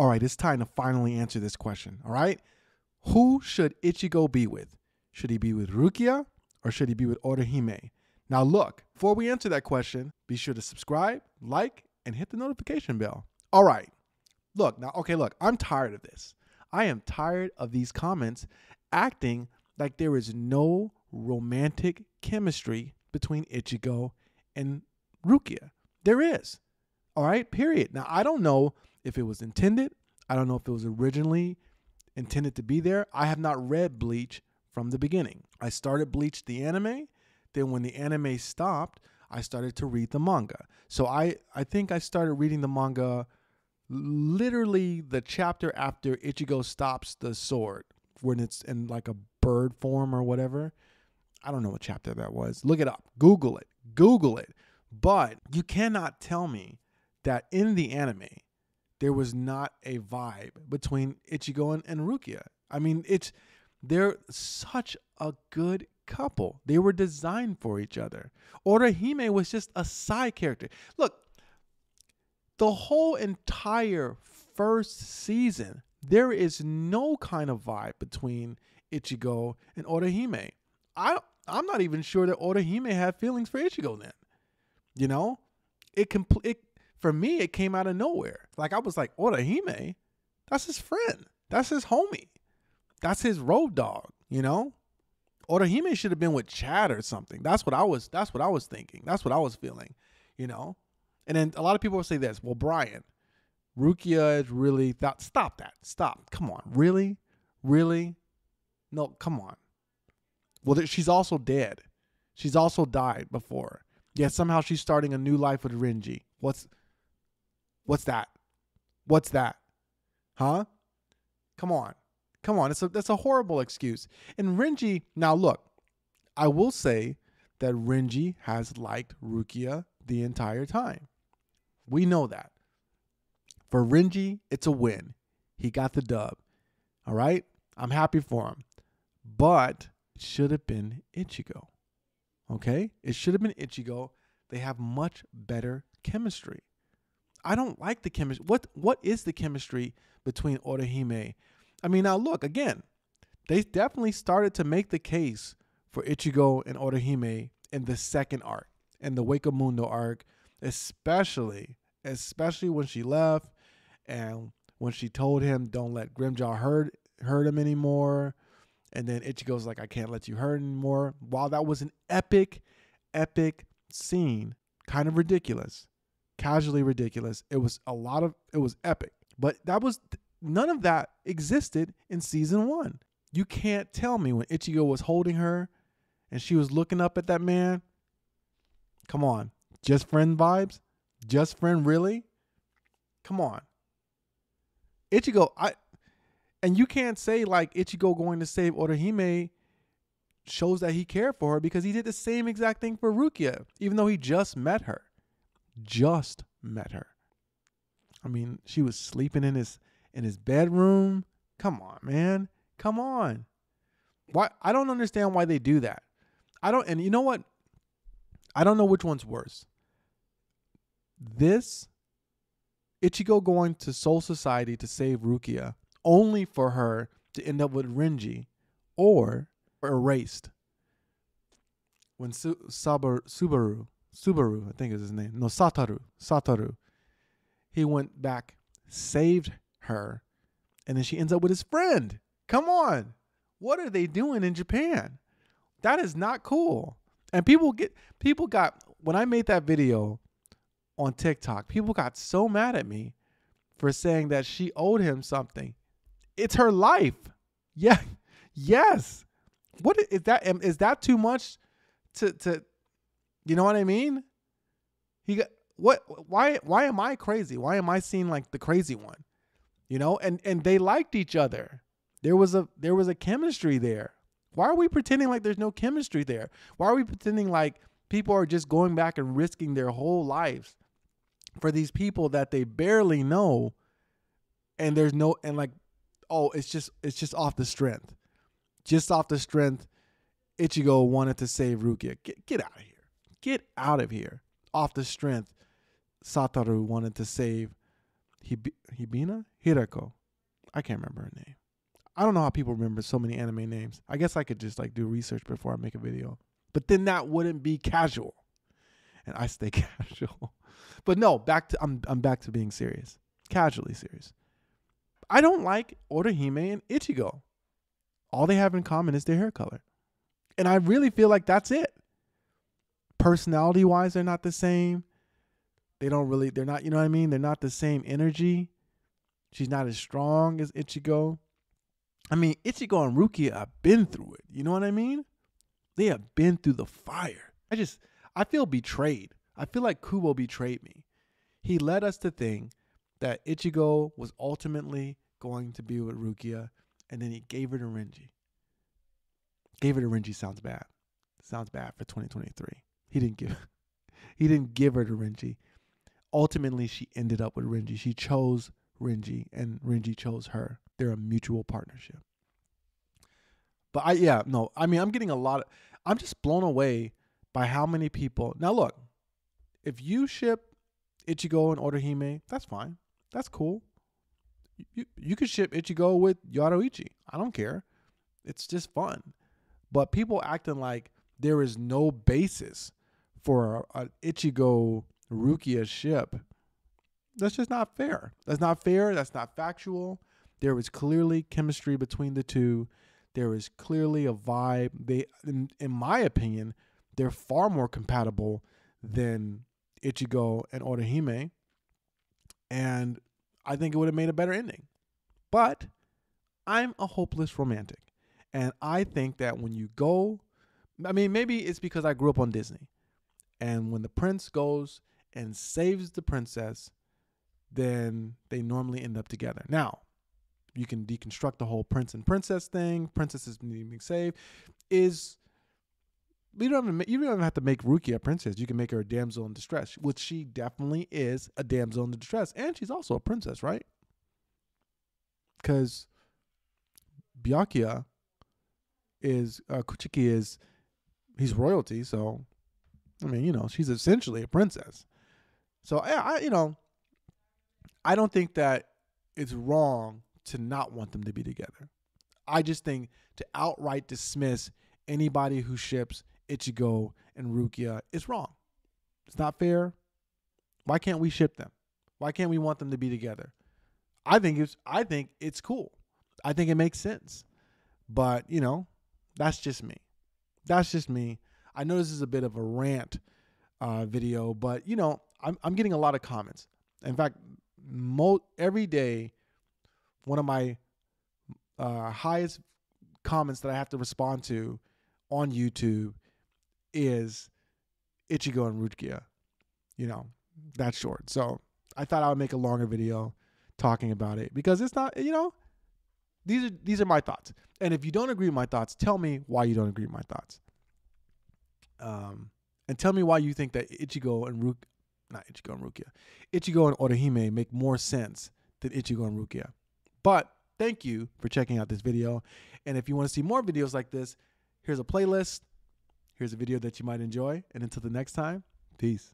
All right, it's time to finally answer this question. All right. Who should Ichigo be with? Should he be with Rukia or should he be with Orihime? Now look, before we answer that question, be sure to subscribe, like, and hit the notification bell. All right. Look, I'm tired of this. I am tired of these comments acting like there is no romantic chemistry between Ichigo and Rukia. There is. All right, period. Now, I don't know if it was intended. I don't know if it was originally intended to be there. I have not read Bleach from the beginning. I started Bleach the anime. Then when the anime stopped, I started to read the manga. So I think I started reading the manga literally the chapter after Ichigo stops the sword when it's in like a bird form or whatever. I don't know what chapter that was. Look it up. Google it. But you cannot tell me that in the anime, there was not a vibe between Ichigo and Rukia. I mean, they're such a good couple. They were designed for each other. Orihime was just a side character. Look, the whole entire first season, there is no kind of vibe between Ichigo and Orihime. I'm not even sure that Orihime had feelings for Ichigo then. You know, for me, it came out of nowhere. Like I was like, Orihime, that's his friend. That's his homie. That's his road dog, you know? Orihime should have been with Chad or something. That's what I was thinking. That's what I was feeling, you know? And then a lot of people will say this, well, Brian, Rukia is really stop that. Stop. Come on. Really? Really? No, come on. Well, she's also dead. She's also died before. Yet somehow she's starting a new life with Renji. What's that? What's that? Huh? Come on. That's a horrible excuse. And Renji, now look, I will say that Renji has liked Rukia the entire time. We know that. For Renji, it's a win. He got the dub. All right? I'm happy for him. But it should have been Ichigo. Okay? It should have been Ichigo. They have much better chemistry. I don't like the chemistry. What is the chemistry between Orihime? I mean, now look, again, they definitely started to make the case for Ichigo and Orihime in the second arc, in the Wake of Mundo arc, especially when she left and when she told him, don't let Grimjaw hurt him anymore. And then Ichigo's like, I can't let you hurt anymore. While that was an epic scene, kind of ridiculous, casually ridiculous. It was epic, but none of that existed in season 1. You can't tell me when Ichigo was holding her and she was looking up at that man. Come on. Just friend vibes? Just friend, really? Come on. Ichigo, and you can't say like Ichigo going to save Orihime shows that he cared for her because he did the same exact thing for Rukia, even though he just met her. I mean, she was sleeping in his bedroom. Come on, man. Come on. Why? I don't understand why they do that. And you know what? I don't know which one's worse. This Ichigo going to Soul Society to save Rukia only for her to end up with Renji, or Erased. When Subaru, I think is his name. No, Satoru. He went back, saved her, and then she ends up with his friend. Come on. What are they doing in Japan? That is not cool. And when I made that video on TikTok, people got so mad at me for saying that she owed him something. It's her life. Yeah. Yes. What is that? Is that too much to you know what I mean? Why am I crazy? Why am I seen like the crazy one? You know, and they liked each other. There was a chemistry there. Why are we pretending like there's no chemistry there? Why are we pretending like people are just going back and risking their whole lives for these people that they barely know, and there's no, and like, oh, it's just off the strength. Just off the strength, Ichigo wanted to save Rukia. Get out of here. Get out of here. Off the strength, Satoru wanted to save Hibina Hirako. I can't remember her name. I don't know how people remember so many anime names. I guess I could just like do research before I make a video. But then that wouldn't be casual. And I stay casual. But no, I'm back to being serious. Casually serious. I don't like Orihime and Ichigo. All they have in common is their hair color. And I really feel like that's it. Personality-wise, they're not the same. They're not, you know what I mean? They're not the same energy. She's not as strong as Ichigo. I mean, Ichigo and Rukia have been through it. You know what I mean? They have been through the fire. I feel betrayed. I feel like Kubo betrayed me. He led us to think that Ichigo was ultimately going to be with Rukia, and then he gave her to Renji. Gave her to Renji sounds bad. Sounds bad for 2023. He didn't give her to Renji. Ultimately, she ended up with Renji. She chose Renji, and Renji chose her. They're a mutual partnership. But I'm just blown away by how many people. Now look, if you ship Ichigo and Orihime, that's fine. That's cool. You could ship Ichigo with Yaruichi. I don't care. It's just fun. But people acting like there is no basis for an Ichigo Rukia ship. That's just not fair. That's not fair. That's not factual. There was clearly chemistry between the two. There is clearly a vibe. In my opinion, they're far more compatible than Ichigo and Orihime. And I think it would have made a better ending. But I'm a hopeless romantic. And I think that when you go, maybe it's because I grew up on Disney. And when the prince goes and saves the princess, then they normally end up together. Now, you can deconstruct the whole prince and princess thing. Princesses being saved you don't even have to make Rukia a princess. You can make her a damsel in distress, which she definitely is a damsel in distress. And she's also a princess, right? Because Byakuya Kuchiki he's royalty. So, she's essentially a princess. So, I don't think that it's wrong to not want them to be together. I just think to outright dismiss anybody who ships Ichigo and Rukia is wrong. It's not fair. Why can't we ship them? Why can't we want them to be together? I think it's cool. I think it makes sense. But, that's just me. That's just me. I know this is a bit of a rant video, but, I'm getting a lot of comments. In fact, every day, one of my highest comments that I have to respond to on YouTube is Ichigo and Rukia. That's short. So I thought I would make a longer video talking about it because it's not, these are my thoughts. And if you don't agree with my thoughts, tell me why you don't agree with my thoughts. And tell me why you think that Ichigo and Orihime make more sense than Ichigo and Rukia. But thank you for checking out this video. And if you want to see more videos like this, here's a playlist. Here's a video that you might enjoy. And until the next time, peace.